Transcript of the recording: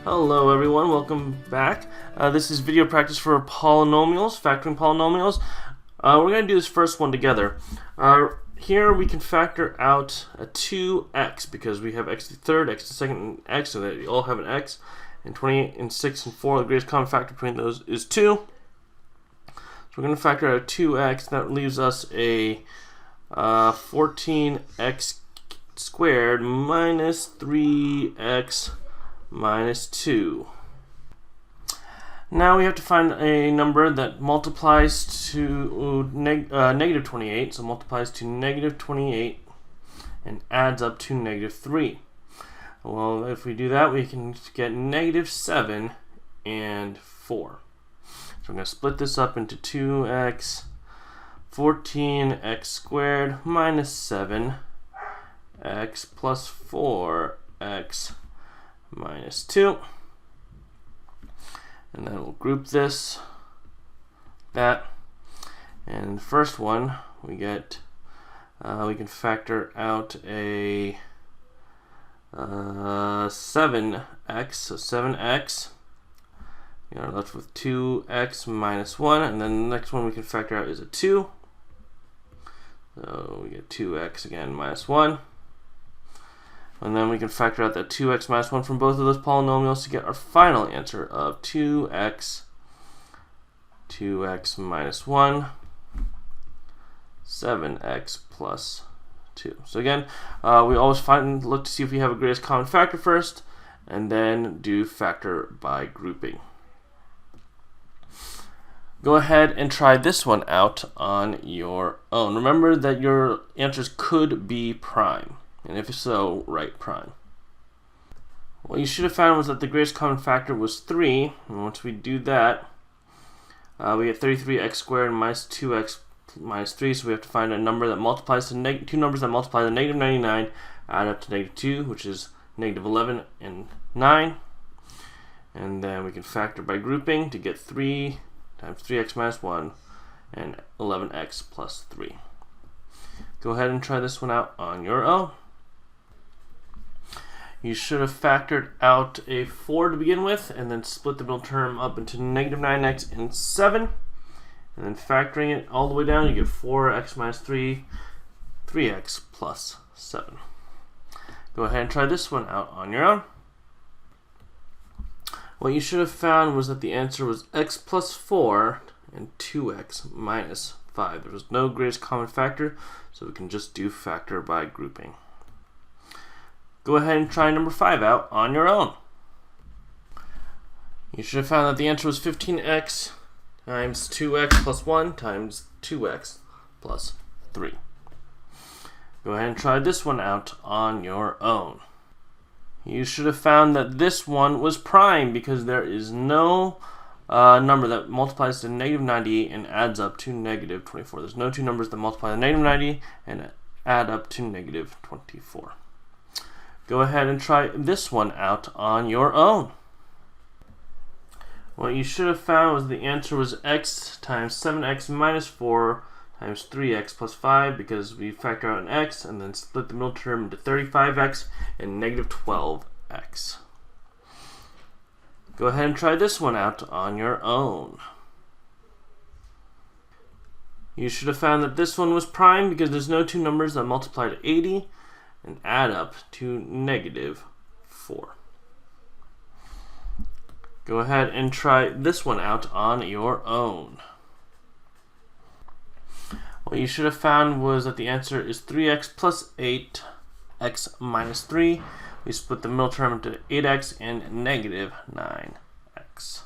Hello everyone, welcome back. This is video practice for polynomials, factoring polynomials. We're going to do this first one together. Here we can factor out a 2x because we have x to the third, x to the second, and x, so that we all have an x. And 28 and 6 and 4, the greatest common factor between those is 2. So we're going to factor out a 2x. That leaves us a 14x squared minus 3x minus 2. Now we have to find a number that multiplies to negative 28, so multiplies to negative 28 and adds up to negative 3. Well, if we do that, we can get negative 7 and 4. So I'm going to split this up into 2x, 14x squared minus 7x plus 4x minus 2. And then we'll group this, that, and the first one we get, we can factor out a 7x, so 7x. We are left with 2x minus 1, and then the next one we can factor out is a 2. So we get 2x again minus 1. And then we can factor out that 2x minus 1 from both of those polynomials to get our final answer of 2x minus 1, 7x plus 2. So again, we always look to see if we have a greatest common factor first, and then do factor by grouping. Go ahead and try this one out on your own. Remember that your answers could be prime. And if so, write prime. What you should have found was that the greatest common factor was 3. And once we do that, we get 33x squared minus 2x minus 3. So we have to find a number that multiplies to two numbers that multiply to negative 99, add up to negative 2, which is negative 11 and 9. And then we can factor by grouping to get 3 times 3x minus 1 and 11x plus 3. Go ahead and try this one out on your own. You should have factored out a 4 to begin with, and then split the middle term up into negative 9x and 7. And then factoring it all the way down, you get 4x minus 3, 3x plus 7. Go ahead and try this one out on your own. What you should have found was that the answer was x plus 4 and 2x minus 5. There was no greatest common factor, so we can just do factor by grouping. Go ahead and try number 5 out on your own. You should have found that the answer was 15x times 2x plus 1 times 2x plus 3. Go ahead and try this one out on your own. You should have found that this one was prime because there is no number that multiplies to negative 98 and adds up to negative 24. There's no two numbers that multiply to negative 90 and add up to negative 24. Go ahead and try this one out on your own. What you should have found was the answer was x times 7x minus 4 times 3x plus 5 because we factor out an x and then split the middle term into 35x and negative 12x. Go ahead and try this one out on your own. You should have found that this one was prime because there's no two numbers that multiply to 80 and add up to negative 4. Go ahead and try this one out on your own. What you should have found was that the answer is 3x plus 8, x minus 3. We split the middle term into 8x and negative 9x.